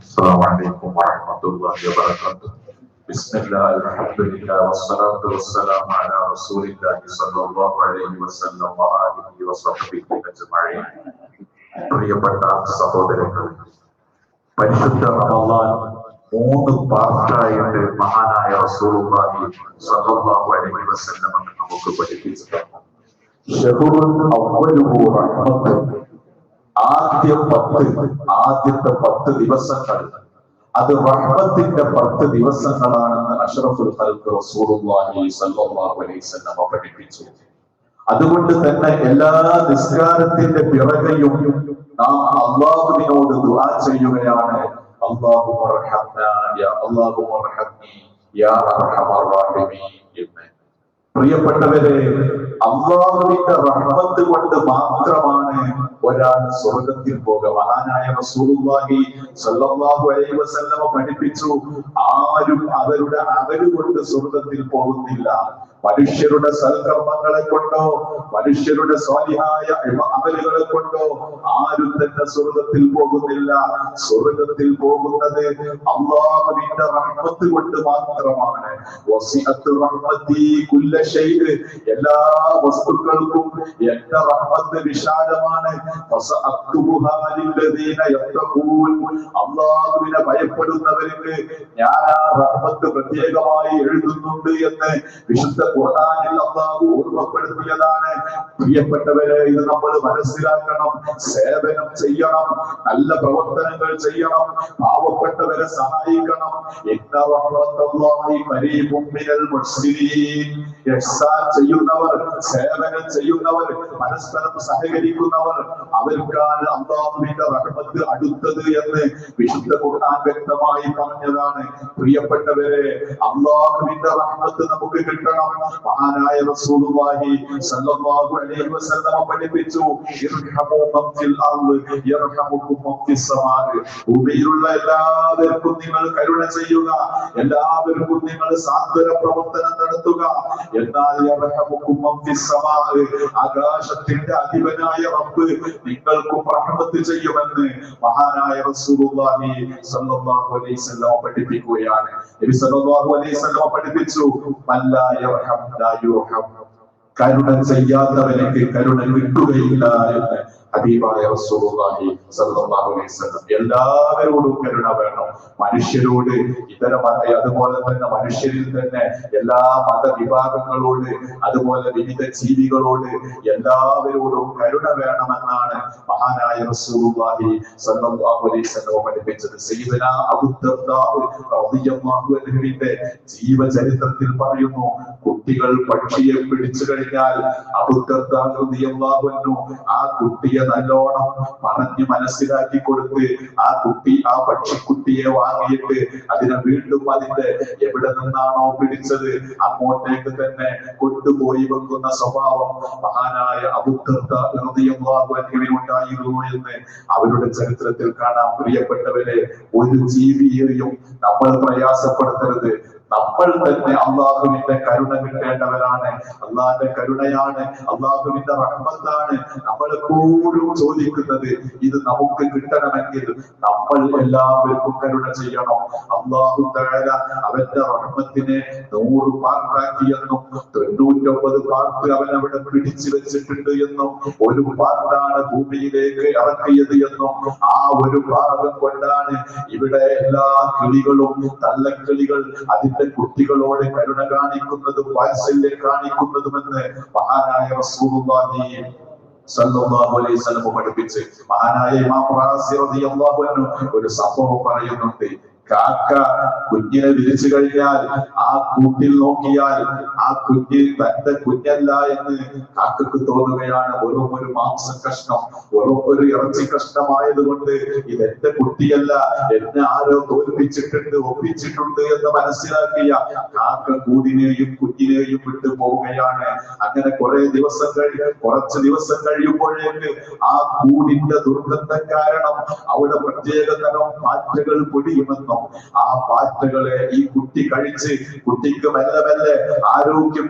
السلام عليكم ورحمة الله وبركاته. بسم الله الحمد لله والصلاة والسلام على رسول الله صلى الله عليه وسلم وآله وصحبه أجمعين. പ്രിയപ്പെട്ട സഹോദരങ്ങൾ, പരിശുദ്ധ റമളാൻ 3 പാർട്ടായിട്ട് മഹാനായ റസൂലുള്ളാഹി സ്വല്ലല്ലാഹു അലൈഹി വസല്ലം നമുക്ക് പഠിപ്പിച്ചു. ശഹ്റുൻ അവ്വലുഹു റഹ്മത്തുൻ, ആദ്യത്തെ 10 ദിവസങ്ങൾ അത് റഹ്മത്തിന്റെ 10 ദിവസങ്ങളാണെന്ന് അഷ്റഫുൽ ഖൽഖ് റസൂലുള്ളാഹി സ്വല്ലല്ലാഹു അലൈഹി വസല്ലം പഠിപ്പിച്ചു. അതുകൊണ്ട് തന്നെ എല്ലാ നിസ്കാരത്തിന്റെ പിറകെയും നാം അല്ലാഹുവിനോട് ദുആ ചെയ്യുകയാണ്, അല്ലാഹുമ്മ റഹ്മനാ യാ അല്ലാഹുമ്മ റഹ്മനി യാ അർഹമർ റഹീമീൻ എന്ന്. പ്രിയപ്പെട്ടവരെ, അല്ലാഹുവിന്റെ റഹ്മത്ത് കൊണ്ട് മാത്രമാണ് ഒരാൾ സ്വർഗത്തിൽ പോകുക. മഹാനായ റസൂലുള്ളാഹി സ്വല്ലല്ലാഹു അലൈഹി വസല്ലം പഠിപ്പിച്ചു, ആരും അവര് കൊണ്ട് സ്വർഗത്തിൽ പോകുന്നില്ല. മനുഷ്യരുടെ സൽക്കർമ്മങ്ങളെ കൊണ്ടോ മനുഷ്യരുടെ സ്വാലിഹായ അമലുകളെ കൊണ്ടോ ആരും തന്നെ സ്വർഗത്തിൽ പോകുന്നില്ല. സ്വർഗത്തിൽ പോകുന്നത് അല്ലാഹുവിന്റെ റഹ്മത്ത് കൊണ്ട് മാത്രമാണ്. വസിഅത്ത് റഹ്മതി കുല്ല ഷൈഅ്, എല്ലാ വസ്തുക്കൾക്കും എന്റെ റഹ്മത്ത് വിശാലമാണ്. ഫസഅക്തുബുഹാ ലില്ലദീന യത്തഖൂൻ, അല്ലാഹുവിനെ ഭയപ്പെടുന്നവർക്ക് ഞാൻ ആ റഹ്മത്ത് പ്രത്യേകമായി എഴുതുന്നുണ്ട് എന്ന് വിശുദ്ധ ഖുർആനിൽ അല്ലാഹു ഓർമ്മപ്പെടുത്തിയതാണ്. പ്രിയപ്പെട്ടവരെ, ഇത് നമ്മൾ മനസ്സിലാക്കണം. സേവനം ചെയ്യണം, നല്ല പ്രവർത്തനങ്ങൾ ചെയ്യണം, പാവപ്പെട്ടവരെ സഹായിക്കണം. ഇന്ന റഹ്മത്തുല്ലാഹി ഖരീബും മിനൽ മുഹ്സിനീൻ, ഇഹ്സാൻ ചെയ്യുന്നവർ, സേവനം ചെയ്യുന്നവർ, പരസ്പരം സഹകരിക്കുന്നവർ, അവർക്കാണ് അല്ലാഹുവിന്റെ റഹ്മത്ത് അടുത്തത് എന്ന് വിശുദ്ധ ഖുർആൻ വ്യക്തമായി പറഞ്ഞതാണ്. പ്രിയപ്പെട്ടവരെ, അല്ലാഹുവിന്റെ റഹ്മത്ത് നമുക്ക് കിട്ടണം. മഹാനായ റസൂലുള്ളാഹി സ്വല്ലല്ലാഹു അലൈഹി വസല്ലം പഠിപ്പിച്ചു, ഇർഹമു മൻ ഫിൽ അർള് യർഹമുകും മൻ ഫിസ് സമാഅ്, ഭൂമിയിലുള്ള എല്ലാവർക്കും നിങ്ങൾ കരുണ ചെയ്യുക, എല്ലാവർക്കും നിങ്ങൾ സാന്ത്വന പ്രവർത്തനം നടത്തുക, എന്നാൽ യർഹമുകും മൻ ഫിസ് സമാഅ്, ആകാശത്തിന്റെ അധിപനായ റബ്ബ് നിങ്ങൾക്കും റഹ്മത്ത് ചെയ്യുമെന്ന് മഹാനായ റസൂലുള്ളാഹി സ്വല്ലല്ലാഹു അലൈഹി വസല്ലം പഠിപ്പിക്കുകയാണ്. നബി സ്വല്ലല്ലാഹു അലൈഹി വസല്ലം പഠിപ്പിച്ചു, മല്ലാ യർഹം ലാ യുർഹം, കരുണ ചെയ്യാത്തവനക്ക് കരുണ കിട്ടുകയില്ല എന്ന് ഹബീബായ റസൂലുള്ളാഹി സ്വല്ലല്ലാഹു അലൈഹി വസല്ലം. എല്ലാവരോടും കരുണ വേണം, മനുഷ്യരോട്, അതുപോലെ തന്നെ മനുഷ്യരിൽ തന്നെ എല്ലാ മതവിഭാഗങ്ങളോട്, അതുപോലെ വിവിധ ജീവികളോട്, എല്ലാവരോടും കരുണ വേണമെന്നാണ് മഹാനായ റസൂലുള്ളാഹി സ്വല്ലല്ലാഹു അലൈഹി വസല്ലം പഠിപ്പിച്ചത്. സയ്യിദനാ അബൂ ദർദാ റളിയല്ലാഹു അൻഹുവിന്റെ ജീവചരിത്രത്തിൽ പറയുന്നു, കുട്ടികൾ പക്ഷിയെ പിടിച്ചു കഴിഞ്ഞാൽ അബൂ ദർദാ റളിയല്ലാഹു അൻഹു ആ കുട്ടിയെ നല്ലോണം പറഞ്ഞു മനസ്സിലാക്കി കൊടുത്ത് ആ പക്ഷിക്കുട്ടിയെ വാങ്ങിയിട്ട് അതിനെ വീണ്ടും അതിന്റെ എവിടെ നിന്നാണോ പിടിച്ചത് അങ്ങോട്ടേക്ക് തന്നെ കൊണ്ടുപോയി വെക്കുന്ന സ്വഭാവം മഹാനായ അബൂ ദർദാ റളിയല്ലാഹു അൻഹുവിനുണ്ടായിരുന്നു എന്ന് അവരുടെ ചരിത്രത്തിൽ കാണാം. പ്രിയപ്പെട്ടവരെ, ഒരു ജീവിയെയും നമ്മൾ പ്രയാസപ്പെടുത്തരുത്. നമ്മൾ തന്നെ അള്ളാഹുവിന്റെ കരുണ കിട്ടേണ്ടവരാണ്. അള്ളാഹിന്റെ കരുണയാണ്, അള്ളാഹുവിന്റെ റഹ്മത്താണ് നമ്മൾ എപ്പോഴും ചോദിക്കുന്നത്. ഇത് നമുക്ക് കിട്ടണമെങ്കിൽ നമ്മൾ എല്ലാവർക്കും കരുണ ചെയ്യണം. അള്ളാഹു തആല അവന്റെ റഹ്മത്തിനെ 100 പാർട്ടാക്കിയെന്നും 99 പാർട്ട് അവൻ അവിടെ പിടിച്ചു വെച്ചിട്ടുണ്ട് എന്നും ഒരു പാർട്ടാണ് ഭൂമിയിലേക്ക് ഇറക്കിയത് എന്നും ആ ഒരു ഭാഗം കൊണ്ടാണ് ഇവിടെ എല്ലാ കിളികളും തള്ളക്കിളികൾ അതിന്റെ കുട്ടികളോട് കരുണ കാണിക്കുന്നതും വാത്സല്യം കാണിക്കുന്നതുമെന്ന് മഹാനായ റസൂലുള്ളാഹി സ്വല്ലല്ലാഹു അലൈഹി വസല്ലം പഠിപ്പിച്ച് മഹാനായ ഇമാം റാസി റളിയല്ലാഹു അൻഹു ഒരു സംഭവം പറയുന്നുണ്ട്. കാക്ക കുഞ്ഞിനെ വിരിച്ചു കഴിഞ്ഞാൽ ആ കൂട്ടിൽ നോക്കിയാൽ ആ കുഞ്ഞ് തന്റെ കുഞ്ഞല്ല എന്ന് കാക്കക്ക് തോന്നുകയാണ്. വെറും ഒരു മാംസ കഷ്ണം, വെറും ഒരു ഇറച്ചി കഷ്ണമായത് കൊണ്ട് ഇതെന്റെ കുട്ടിയല്ല, എന്നെ ആരോ തോൽപ്പിച്ചിട്ടുണ്ട്, ഒപ്പിച്ചിട്ടുണ്ട് എന്ന് മനസ്സിലാക്കിയ കാക്ക കൂടിനെയും കുഞ്ഞിനെയും വിട്ടു പോവുകയാണ്. അങ്ങനെ കുറച്ച് ദിവസം കഴിയുമ്പോഴേക്ക് ആ കൂടിന്റെ ദുർഗന്ധം കാരണം അവിടെ പ്രത്യേക തരം പാറ്റകൾ പൊടിയുമെന്നോ മാറുന്നു. ആ പാറ്റകളെ ഈ കുട്ടി കഴിച്ച് കുട്ടിക്ക് മെല്ലെ മെല്ലെ ആരോഗ്യം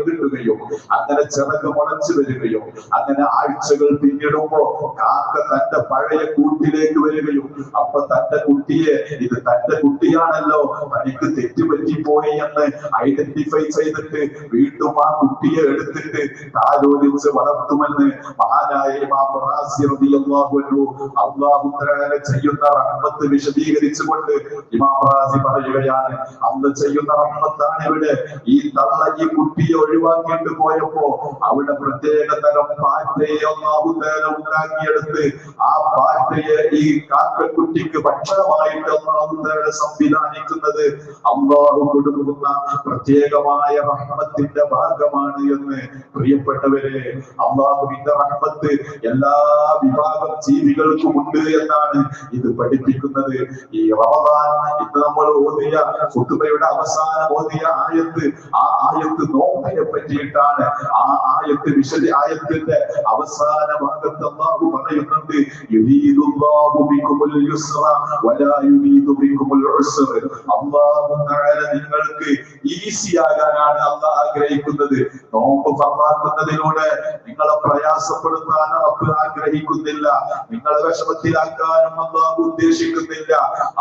കിട്ടുകയും അങ്ങനെ ചിറക് മുളച്ചു വരികയും അങ്ങനെ ആഴ്ചകൾ പിന്നിടുമ്പോ കാക്ക തന്റെ പഴയ കൂട്ടിലേക്ക് വരികയും അപ്പൊ തന്റെ കുട്ടിയെ ഇത് തന്റെ കുട്ടിയാണല്ലോ തനിക്ക് തെറ്റുപറ്റിപ്പോയി എന്ന് ഐഡന്റിഫൈ ചെയ്തിട്ട് വീണ്ടും ആ കുട്ടിയെ എടുത്തിട്ട് താലോലിച്ച് വളർത്തുമെന്ന് മഹാനായ ഇമാം റാസി റളിയല്ലാഹു അൻഹു അല്ലാഹു തആല ചെയ്യുന്ന റഹ്മത്ത് വിശദീകരിച്ചുകൊണ്ട് ഇമാം റാസി പറയുകയാണ്, അല്ലാഹു ചെയ്യുന്ന റഹ്മത്താണ് ഇവിടെ. ഈ തള്ള ഈ കുട്ടിയെ ഒഴിവാക്കിയിട്ട് പോയപ്പോ അവിടെ പ്രത്യേക തരം പാറ്റയെ അല്ലാഹു തആല ഉണ്ടാക്കിയെടുത്ത് ആ പാറ്റയെ ഈ കാക്കക്കുട്ടിക്ക് ഭക്ഷണമായിട്ട് അല്ലാഹു തആല സംവിധാനിക്കുന്നത് അല്ലാഹു കൊടുക്കുന്ന പ്രത്യേകമായ റഹ്മത്തിന്റെ ഭാഗമാണ് എന്ന് പ്രിയപ്പെട്ടവരെ, അല്ലാഹുവിന്റെ റഹ്മത്ത് എല്ലാ വിഭാഗം ജീവികൾക്കും ഉണ്ട് എന്നാണ് ഇത് പഠിപ്പിക്കുന്നത്. ഈ റമദാൻ ഇന്ന് നമ്മൾ ഓതിയ ഖുതുബയുടെ അവസാനം ഓതിയ ആയത്ത്, ആ ആയത്ത് നോമ്പിനെ പറ്റിയിട്ടാണ്. ആ ആയത്തിന്റെ അവസാന ഭാഗത്ത് അല്ലാഹു പറയുന്നുണ്ട്, യുരീദുല്ലാഹു ബികുമുൽ യുസ്റ വലാ യുരീദു ബികുമുൽ ഉസ്റ. അല്ലാഹു തആല നിങ്ങൾക്ക് ഈസി ആകാനാണ് അല്ലാഹു ആഗ്രഹിക്കുന്നത്. നോമ്പ് ഫർളാക്കുന്നതിലൂടെ നിങ്ങളെ പ്രയാസപ്പെടുത്താൻ റബ്ബ് ആഗ്രഹിക്കുന്നില്ല, നിങ്ങളെ വിഷമത്തിലാക്കാനും അല്ലാഹു ഉദ്ദേശിക്കുന്നില്ല.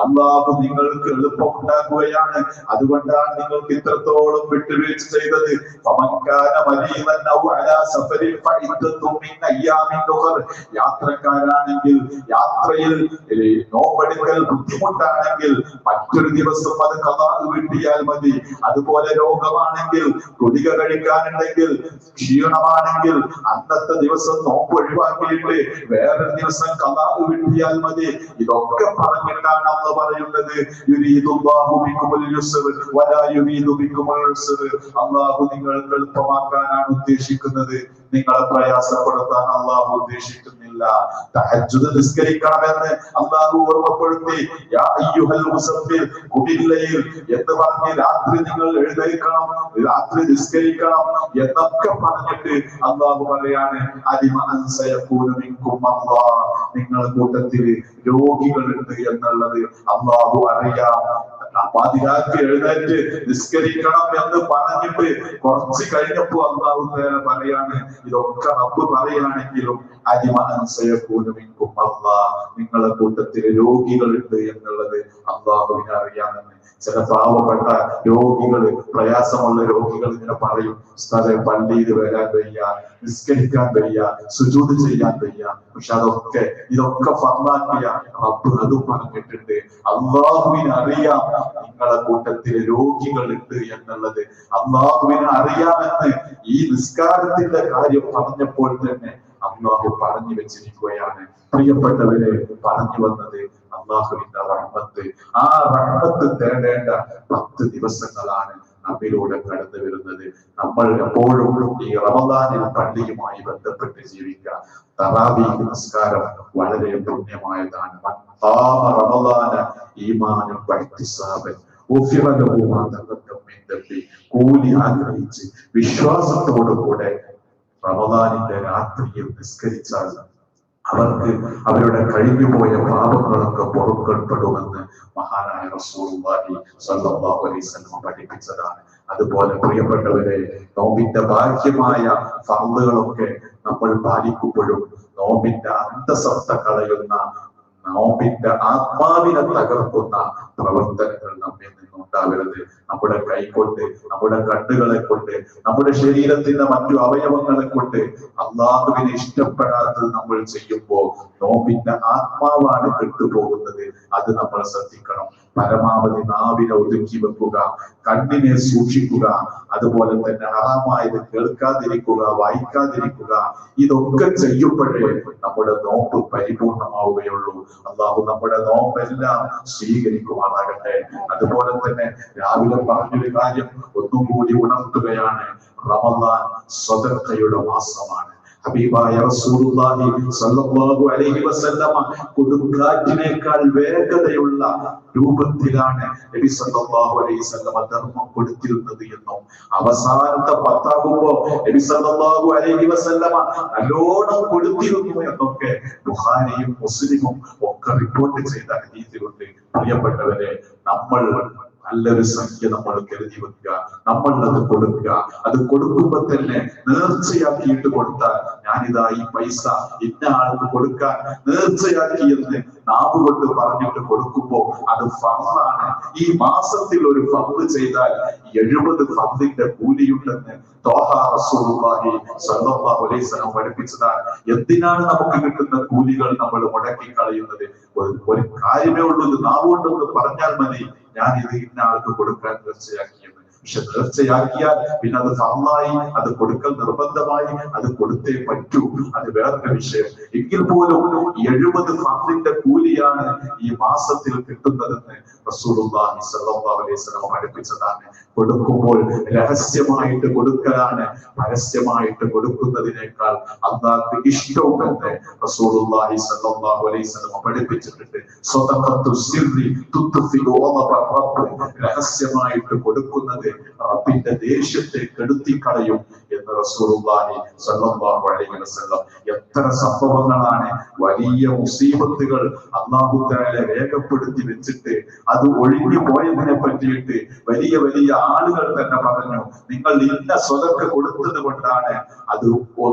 അല്ലാഹു നിങ്ങൾക്ക് എളുപ്പമുണ്ടാക്കുകയാണ്. അതുകൊണ്ടാണ് നിങ്ങൾക്ക് ഇത്രത്തോളം വിട്ടുവീഴ്ച ചെയ്തത്. യാത്രക്കാരാണെങ്കിൽ യാത്രയിൽ നോമ്പെടുക്കൽ ബുദ്ധിമുട്ടാണെങ്കിൽ മറ്റൊരു ദിവസം അത് ഖദാ വീട്ടിയാൽ മതി. അതുപോലെ രോഗമാണെങ്കിൽ ഗുളിക കഴിക്കാനുണ്ടെങ്കിൽ ക്ഷീണമാണെങ്കിൽ അന്നത്തെ ദിവസം നോമ്പ് ഒഴിവാക്കിയിട്ട് വേറൊരു ദിവസം ഖദാ വീട്ടിയാൽ മതി. ഇതൊക്കെ പറഞ്ഞിട്ടാണ് അല്ലാഹു പറയുന്നത്, യുരീദുല്ലാഹു ബികുമുൽ യുസ്റ വലാ യുരീദു ബികുമുൽ ഉസ്റ. അല്ലാഹു നിങ്ങൾക്ക് എളുപ്പമാക്കാനാണ് ഉദ്ദേശിക്കുന്നത്, നിങ്ങളെ പ്രയാസപ്പെടുത്താൻ അല്ലാഹു ഉദ്ദേശിക്കുന്നില്ല. തഹജ്ജുദ് നിസ്കരിക്കണമെന്ന് അല്ലാഹു ഓർമ്മപ്പെടുത്തി, യാ അയ്യുഹൽ മുസബ്ബിൽ ഖുമിൽ ലൈൽ എന്ന് പറഞ്ഞ് രാത്രി നിങ്ങൾ എഴുന്നേൽക്കണം, രാത്രി നിസ്കരിക്കണം എന്നൊക്കെ പറഞ്ഞിട്ട് അല്ലാഹു പറയാണ്, അലിമ അൻ സയകൂന മിൻകും അല്ലാഹ്, നിങ്ങളുടെ കൂട്ടത്തിൽ രോഗികളുണ്ട് എന്നുള്ളത് അല്ലാഹു അറിയാം. പാതിരാത്രി എഴുന്നേറ്റ് നിസ്കരിക്കണം എന്ന് പറഞ്ഞിട്ട് കുറച്ച് കഴിഞ്ഞപ്പോ അല്ലാഹു തആല പറയാണ്, ഇതൊക്കെ റബ്ബ് പറയുകയാണെങ്കിലും നിങ്ങളുടെ കൂട്ടത്തിൽ രോഗികളുണ്ട് എന്നുള്ളത് അല്ലാഹുവിനെ അറിയാമെന്ന്. ചില പാവപ്പെട്ട രോഗികള്, പ്രയാസമുള്ള രോഗികൾ ഇങ്ങനെ പറയും, ഉസ്താദേ പള്ളിയിൽ വരാൻ വയ്യ, നിസ്കരിക്കാൻ വയ്യ, സുജൂദ് ചെയ്യാൻ വയ്യ. പക്ഷെ ഇതൊക്കെ ഫർളാക്കിയ റബ്ബ് അതും പറഞ്ഞിട്ടുണ്ട്. അല്ലാഹുവിനെ അറിയാം നിങ്ങളുടെ കൂട്ടത്തിൽ രോഗികളുണ്ട് എന്നുള്ളത് അല്ലാഹുവിനെ അറിയാമെന്ന് ഈ നിസ്കാരത്തിന്റെ കാര്യം പറഞ്ഞപ്പോൾ തന്നെ അല്ലാഹു പറഞ്ഞു വെച്ചിരിക്കുകയാണ്. പ്രിയപ്പെട്ടവരെ, പറഞ്ഞു വന്നത് അല്ലാഹുവിന്റെ റഹ്മത്ത്. ആ റഹ്മത്ത് തേടേണ്ട 10 ദിവസങ്ങളാണ് നമ്മിലൂടെ കടന്നു വരുന്നത്. നമ്മൾ എപ്പോഴും ഈ റമദാനിൽ പള്ളിയുമായി ബന്ധപ്പെട്ട് ജീവിക്കുക. തറാവീഹ് നമസ്കാരം വളരെ പുണ്യമായതാണ്. റമദാന ഈമാനും വഹ്തിസാബൻ കൂലി ആഗ്രഹിച്ച് വിശ്വാസത്തോടുകൂടെ റമദാനിന്റെ രാത്രിയിൽ നിസ്കരിച്ചാൽ അവർക്ക് അവരുടെ കഴിഞ്ഞുപോയ പാപങ്ങളൊക്കെ പൊറുക്കപ്പെടുമെന്ന് മഹാനായ റസൂലുള്ളാഹി സ്വല്ലല്ലാഹു അലൈഹി വസല്ലം പഠിപ്പിച്ചതാണ്. അതുപോലെ പ്രിയപ്പെട്ടവരെ, നോമ്പിന്റെ ബാഹ്യമായ ഫർളുകളൊക്കെ നമ്മൾ പാലിക്കുമ്പോഴും നോമ്പിന്റെ അന്തസത്ത കളയുന്ന, നോമ്പിന്റെ ആത്മാവിനെ തകർക്കുന്ന പ്രവർത്തനങ്ങൾ നമ്മിൽ നിന്നുണ്ടാവരുത്. നമ്മുടെ കൈകൊണ്ട്, നമ്മുടെ കണ്ണുകളെ കൊണ്ട്, നമ്മുടെ ശരീരത്തിന്റെ മറ്റു അവയവങ്ങളെ കൊണ്ട് അല്ലാഹുവിനെ ഇഷ്ടപ്പെടാത്തത് നമ്മൾ ചെയ്യുമ്പോൾ നോമ്പിന്റെ ആത്മാവാണ് കെട്ടുപോകുന്നത്. അത് നമ്മൾ ശ്രദ്ധിക്കണം. പരമാവധി നാവിനെ ഒതുക്കി വെക്കുക, കണ്ണിനെ സൂക്ഷിക്കുക, അതുപോലെ തന്നെ ഹറാമായത് കേൾക്കാതിരിക്കുക, വായിക്കാതിരിക്കുക. ഇതൊക്കെ ചെയ്യുമ്പോഴേ നമ്മുടെ നോമ്പ് പരിപൂർണമാവുകയുള്ളൂ. അല്ലാഹു നമ്മുടെ നോമ്പെല്ലാം സ്വീകരിക്കുമാറാകട്ടെ. അതുപോലെ തന്നെ രാവിലെ പറഞ്ഞൊരു കാര്യം ഒന്നും കൂടി ഉണർത്തുകയാണ്. റമദാൻ സ്വതക്കയുടെ മാസമാണ്. ഹബീബായ റസൂലുള്ളാഹി സ്വല്ലല്ലാഹു അലൈഹി വസല്ലമ കൊടുങ്കാറ്റിനേക്കാൾ വേഗതയുള്ള രൂപത്തിലാണ് നബി സല്ലല്ലാഹു അലൈഹി വസല്ലമ ധർമ്മം കൊടുത്തിരുന്നത് എന്നും അവസാനത്തെ പത്താകുമ്പോ നബി സല്ലല്ലാഹു അലൈഹി വസല്ലമ നല്ലോണം കൊടുത്തിരുന്നു എന്നൊക്കെ ബുഖാരിയും മുസ്ലിമും ഒക്കെ റിപ്പോർട്ട് ചെയ്ത ഹദീസിലുണ്ട്. പ്രിയപ്പെട്ടവരെ, നമ്മൾ നല്ലൊരു സംഖ്യ നമ്മൾ കരുതി വെക്കുക, നമ്മൾ അത് കൊടുക്കുക. അത് കൊടുക്കുമ്പോ തന്നെ നേർച്ചയാക്കിയിട്ട് കൊടുത്താൽ, ഞാനിതാ ഈ പൈസ ഇന്ന ആൾക്ക് കൊടുക്കാൻ നേർച്ചയാക്കി എന്ന് നാവ് കൊണ്ട് പറഞ്ഞിട്ട് കൊടുക്കുമ്പോ അത് ഫർളാണ്. ഈ മാസത്തിൽ ഒരു ഫർള് ചെയ്താൽ 70 ഫർളിന്റെ കൂലിയുണ്ടെന്ന് ത്വാഹ റസൂലുള്ളാഹി സ്വല്ലല്ലാഹു അലൈഹി വസല്ലം പഠിപ്പിച്ചതാണ്. എന്തിനാണ് നമുക്ക് കിട്ടുന്ന കൂലികൾ നമ്മൾ മുടക്കി കളയുന്നത്? ഒരു കാര്യമേ ഉള്ളൂ, നാവ് കൊണ്ടൊന്ന് പറഞ്ഞാൽ മതി, ഞാൻ ഇത് ഇന്ന ആൾക്ക് കൊടുക്കാൻ നേർച്ചയാക്കിയെന്ന്. പക്ഷെ നേർച്ചയാക്കിയാൽ പിന്നെ അത് ഫർളായി, അത് കൊടുക്കൽ നിർബന്ധമായി, അത് കൊടുത്തേ പറ്റൂ. അത് വേറൊരു വിഷയം. എങ്കിൽ പോലും 70 ഫർളിന്റെ കൂലിയാണ് ഈ മാസത്തിൽ കിട്ടുന്നതെന്ന് റസൂലുള്ളാഹി സ്വല്ലല്ലാഹു അലൈഹി വസല്ലം പഠിപ്പിച്ചതാണ്. കൊടുക്കുമ്പോൾ രഹസ്യമായിട്ട് കൊടുക്കലാണ് പരസ്യമായിട്ട് കൊടുക്കുന്നതിനേക്കാൾ അല്ലാഹുവിന് ഇഷ്ടവും എന്ന് റസൂലുള്ളാഹി സ്വല്ലല്ലാഹു അലൈഹി വസല്ലം പഠിപ്പിച്ചിട്ടുണ്ട്. സ്വതഖത്തു സിർരി തുത്ഫിഉ റബ്ബ്, രഹസ്യമായിട്ട് കൊടുക്കുന്നത് റബ്ബിന്റെ ദേഷ്യത്തെ കെടുത്തിക്കളയും എന്ന് റസൂലുള്ളാഹി സ്വല്ലല്ലാഹു അലൈഹി വസല്ലം. എത്ര സംഭവങ്ങളാണ്, വലിയ മുസീബത്തുകൾ അല്ലാഹു തആല രേഖപ്പെടുത്തി വെച്ചിട്ട് അത് ഒഴിഞ്ഞു പോയതിനെ പറ്റിയിട്ട് വലിയ വലിയ ആളുകൾ തന്നെ പറഞ്ഞു, നിങ്ങൾ ഇന്ന സ്വതക്ക കൊടുത്തത് കൊണ്ടാണ് അത്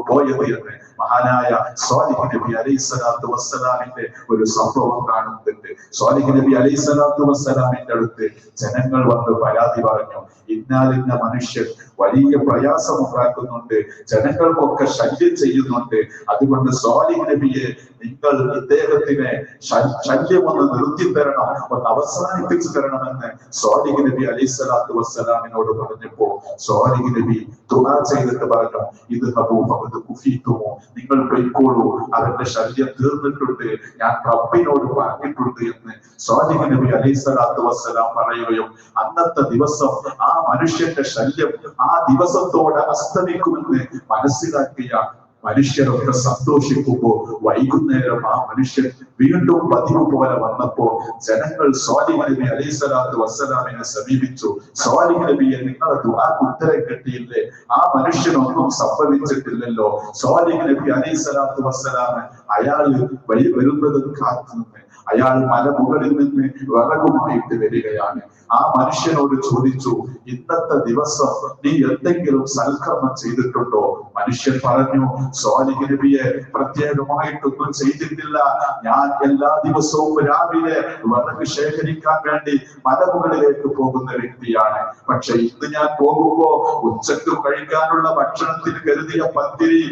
പോയത് എന്ന്. മഹാനായ സ്വാലിഹ് നബി അലൈഹിസ്സലാത്തു വസ്സലാമിന്റെ ഒരു സംഭവം കാണുന്നുണ്ട്. സ്വാലിഹ് നബി അലൈഹിസ്സലാത്തു വസ്സലാമിന്റെ അടുത്ത് ജനങ്ങൾ വന്ന് പരാതി പറഞ്ഞു, ഇന്നാലിന്ന മനുഷ്യൻ വലിയ പ്രയാസം ഉണ്ടാക്കുന്നുണ്ട്, ജനങ്ങൾക്കൊക്കെ ശല്യം ചെയ്യുന്നുണ്ട്, അതുകൊണ്ട് സ്വാലിഹ് നബിയെ നിങ്ങൾ ഇദ്ദേഹത്തിനെ ശല്യം ഒന്ന് നിർത്തി തരണം, ഒന്ന് അവസാനിപ്പിച്ചു തരണമെന്ന് സ്വാലിഹ് നബി അലൈഹിസ്സലാത്തു വസ്സലാമിനോട് പറഞ്ഞപ്പോ സ്വാലിഹ് നബി ദുആ ചെയ്തിട്ട് പറഞ്ഞു, ഇത് കുഫീതുമോ, നിങ്ങൾ പൊയ്ക്കോളൂ, അവന്റെ ശല്യം തീർന്നിട്ടുണ്ട്, ഞാൻ റബ്ബിനോട് പറഞ്ഞിട്ടുണ്ട് എന്ന് സ്വാലിഹ് നബി അലൈഹിസ്സലാത്തു വസ്സലാം പറയുകയും അന്നത്തെ ദിവസം ആ മനുഷ്യന്റെ ശല്യം ആ ദിവസത്തോടെ അസ്തമിക്കുമെന്ന് മനസ്സിലാക്കിയ മനുഷ്യരൊക്കെ സന്തോഷിക്കുമ്പോ വൈകുന്നേരം ആ മനുഷ്യൻ വീണ്ടും പതിവ് പോലെ വന്നപ്പോ ജനങ്ങൾ സ്വാലിഹ് നബി അലൈഹിസ്സലാത്തു വസ്സലാമിനെ സമീപിച്ചു. സ്വാലിഹ് നബിയെ, നിങ്ങളെ ദുആക്ക് ഉത്തരം കിട്ടിയില്ലേ? ആ മനുഷ്യനൊന്നും സംഭവിച്ചിട്ടില്ലല്ലോ. സ്വാലിഹ് നബി അലൈഹിസ്സലാത്തു വസ്സലാം അയാള് വരുന്നത് കാത്തുനിന്ന് അയാൾ മലമുകളിൽ നിന്ന് വിറകുമായിട്ട് വരികയാണ്. ആ മനുഷ്യനോട് ചോദിച്ചു, ഇന്നത്തെ ദിവസം നീ എന്തെങ്കിലും സൽക്കർമ്മം ചെയ്തിട്ടുണ്ടോ? മനുഷ്യൻ പറഞ്ഞു, സ്വാലിഹ് നബിയെ, പ്രത്യേകമായിട്ടൊന്നും ചെയ്തിട്ടില്ല. ഞാൻ എല്ലാ ദിവസവും രാവിലെ വിറക് ശേഖരിക്കാൻ വേണ്ടി മലമുകളിലേക്ക് പോകുന്ന വ്യക്തിയാണ്. പക്ഷെ ഇന്ന് ഞാൻ പോകുമ്പോ ഉച്ചക്ക് കഴിക്കാനുള്ള ഭക്ഷണത്തിന് കരുതിയ പത്തിരി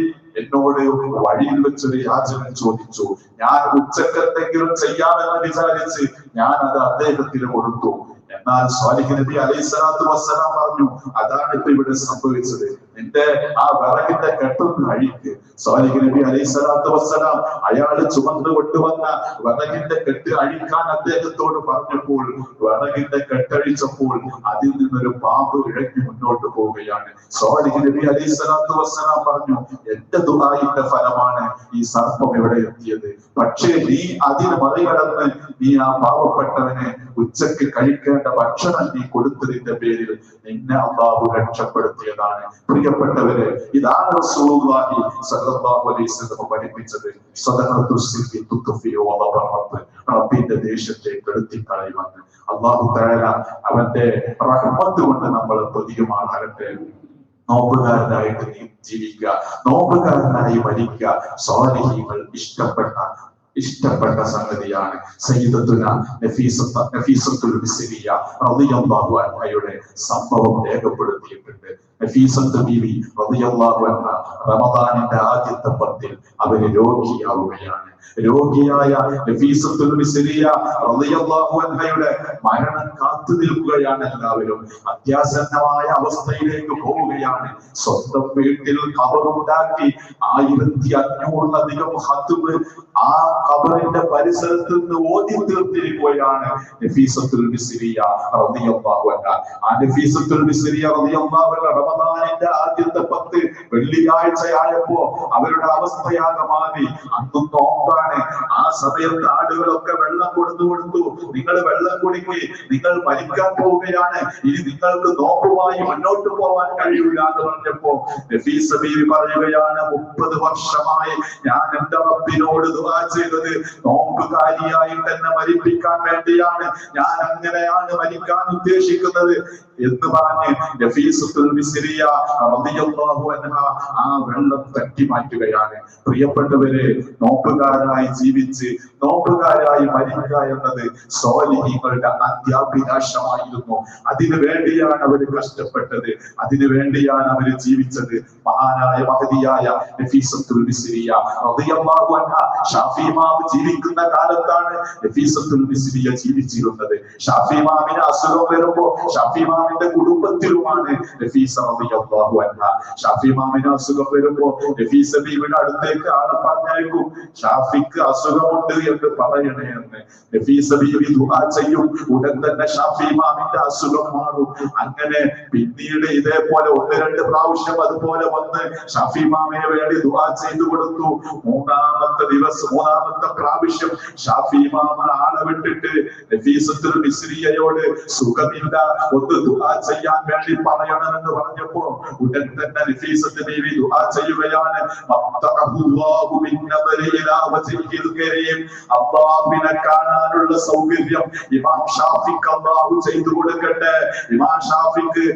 എന്നോട് വഴിയിൽ വെച്ചൊരു യാചകൻ ചോദിച്ചു. ഞാൻ ഉച്ചക്കെന്തെങ്കിലും ചെയ്യാമെന്ന് വിചാരിച്ച് ഞാൻ അത് അദ്ദേഹത്തിന് കൊടുത്തു. എന്നാൽ സ്വാലിഹ് നബി അലൈഹിസ്സലാത്തു വസ്സലാം പറഞ്ഞു, അതാണ് ഇപ്പൊ ഇവിടെ സംഭവിച്ചത്, നിന്റെ ആ വിറകിന്റെ കെട്ടൊന്ന് അഴിക്ക്. സ്വാലിഹ് നബി അലൈഹിസ്സലാത്തു വസ്സലാം അയാള് ചുമന്നു കൊണ്ടുവന്ന വിറകിന്റെ കെട്ട് അഴിക്കാൻ അദ്ദേഹത്തോട് പറഞ്ഞപ്പോൾ വിറകിന്റെ കെട്ടഴിച്ചപ്പോൾ അതിൽ നിന്നൊരു പാമ്പ് ഇഴഞ്ഞു മുന്നോട്ട് പോവുകയാണ്. സ്വാലിഹ് നബി അലൈഹിസ്സലാത്തു വസ്സലാം പറഞ്ഞു, എന്റെ ദുആഇന്റെ ഫലമാണ് ഈ സർപ്പം ഇവിടെ എത്തിയത്. പക്ഷേ നീ അതിന് മറികടന്ന് നീ ആ പാവപ്പെട്ടവനെ ഉച്ചക്ക് കഴിക്കേണ്ട ഭക്ഷണം നീ കൊടുത്തതിന്റെ പേരിൽ നിന്നെ അല്ലാഹു രക്ഷപ്പെടുത്തിയതാണ്. പ്രിയപ്പെട്ടവരെ, ഇതാണ് റസൂലുള്ളാഹി സ്വല്ലല്ലാഹു അലൈഹി വസല്ലം പഠിപ്പിച്ചത്. സദഖത്തു സിർരി തുത്ഫിഉ റബ്ബ്, റബ്ബിന്റെ ദേഷ്യത്തെ കെടുത്തിക്കളയുമെന്ന്. അല്ലാഹു തആല അവന്റെ റഹ്മത്ത് കൊണ്ട് നമ്മളെ പ്രതിയുമാകട്ടെ. നോമ്പുകാരനായിട്ട് നീ ജീവിക്കുക, നോമ്പുകാരനായി മരിക്കുക. സ്വാലിഹീങ്ങൾ ഇഷ്ടപ്പെട്ട സംഗതിയാണ്. സയ്യിദത്തുന നഫീസത്തുൽ മിസ്രിയ റളിയല്ലാഹു അൻഹയുടെ സംഭവം രേഖപ്പെടുത്തിയിട്ടുണ്ട്. നഫീസത്ത് ബീവി റളിയല്ലാഹു അൻഹ റമദാനിന്റെ ആദ്യത്തെ 10 അവര് രോഗിയാവുകയാണ്. രോഗിയായ നഫീസത്തുൽ മിസ്രിയ റളിയല്ലാഹു അൻഹയുടെ മരണം കാത്തു നിൽക്കുകയാണ്. എല്ലാവരും അത്യാസന്നമായ അവസ്ഥയിലേക്ക് പോവുകയാണ്. സ്വന്തം വീട്ടിൽ ഖബറുണ്ടാക്കി 1500-ലധികം ഖത്ബ് ആ ഖബറിന്റെ പരിസരത്ത് നിന്ന് ഓതി തീർത്തിരിക്കുകയാണ് നഫീസത്തുൽ മിസ്രിയ റളിയല്ലാഹു അൻഹ. ആ നഫീസത്തുൽ മിസ്രിയ റളിയല്ലാഹു അൻഹ റമദാനിന്റെ ആദ്യത്തെ 10 വെള്ളിയാഴ്ചയായപ്പോ അവരുടെ അവസ്ഥയാകെ മാറി. അന്നും നോമ്പാണ്. ആ സമയത്ത് ആടുകളൊക്കെ വെള്ളം കൊടുത്തു. നിങ്ങൾ വെള്ളം കുടിക്ക്, നിങ്ങൾ മരിക്കാൻ പോവുകയാണ്, ഇനി നിങ്ങൾക്ക് നോമ്പുമായി മുന്നോട്ട് പോവാൻ കഴിയില്ല എന്ന് പറഞ്ഞപ്പോ നഫീസ ബീവി പറയുകയാണ്, 30 വർഷമായി ഞാൻ എന്റെ റബ്ബിനോട് ദുആ ചെയ്തത് നോമ്പുകാരിയായി തന്നെ മരിപ്പിക്കാൻ വേണ്ടിയാണ്, ഞാൻ അങ്ങനെയാണ് മരിക്കാൻ ഉദ്ദേശിക്കുന്നത് എന്ന് പറഞ്ഞ് നഫീസത്തുൽ മിസ്രിയ റളിയല്ലാഹു അൻഹ ആ വെള്ളം തട്ടി മാറ്റുകയാണ്. പ്രിയപ്പെട്ടവരെ, നോമ്പുകാരായി ജീവിച്ച് നോമ്പുകാരായി മരിക്കുക എന്നത് സ്വാലിഹീങ്ങളുടെ അത്യാഭിലാഷമായിരുന്നു. അതിനു വേണ്ടിയാണ് അവർ കഷ്ടപ്പെട്ടത്, അതിനു വേണ്ടിയാണ് അവർ ജീവിച്ചത്. മഹാനായ മഹദിയായ നഫീസത്തുൽ മിസ്രിയ റളിയല്ലാഹു അൻഹ ഷാഫി ഇമാം ജീവിക്കുന്ന കാലത്താണ് നഫീസത്തുൽ മിസ്രിയ ജീവിച്ചിരുന്നത്. ഷാഫി ഇമാമിന് അസുഖം വരുമ്പോ ഷാഫി ഇമാമിന്റെ കുടുംബത്തിലുമാണ് നഫീസ റളിയല്ലാഹു അൻഹ. ഷാഫി ഇമാമിന് അസുഖം വരുമ്പോ നഫീസ ബീവിയുടെ അടുത്തേക്ക് ആളെ പറഞ്ഞയക്കും, ഷാഫിക്ക് അസുഖമുണ്ട് എന്ന് പറയണേ എന്ന്. നഫീസ ബീവി ദുആ ചെയ്യും, ഉടൻ തന്നെ ഷാഫി ഇമാമിന്റെ അസുഖം മാറും. അങ്ങനെ പിന്നീട് ഇതേപോലെ 1-2 പ്രാവശ്യം അതുപോലെ വന്ന് ഷാഫി ഇമാമിന് വേണ്ടി ദുആ ചെയ്തു കൊടുത്തു. മൂന്നാമത്തെ പ്രാവശ്യം ഷാഫി ഇമാം ആളെ വിട്ടിട്ട് നഫീസത്തുൽ മിസ്രിയയോട് സുഖമില്ല, ഒന്ന് ദുആ ചെയ്യാൻ വേണ്ടി പറയണമെന്ന് പറഞ്ഞപ്പോ ഉടൻ തന്നെ നഫീസത്ത് ബീവി ദുആ ചെയ്യുകയാണ്. അല്ലാഹുവിനെ കാണാനുള്ള സൗകര്യം ഇമാം ഷാഫിക്ക് അല്ലാഹു ചെയ്തു കൊടുക്കട്ടെ. ഇമാം ഷാഫിക്ക്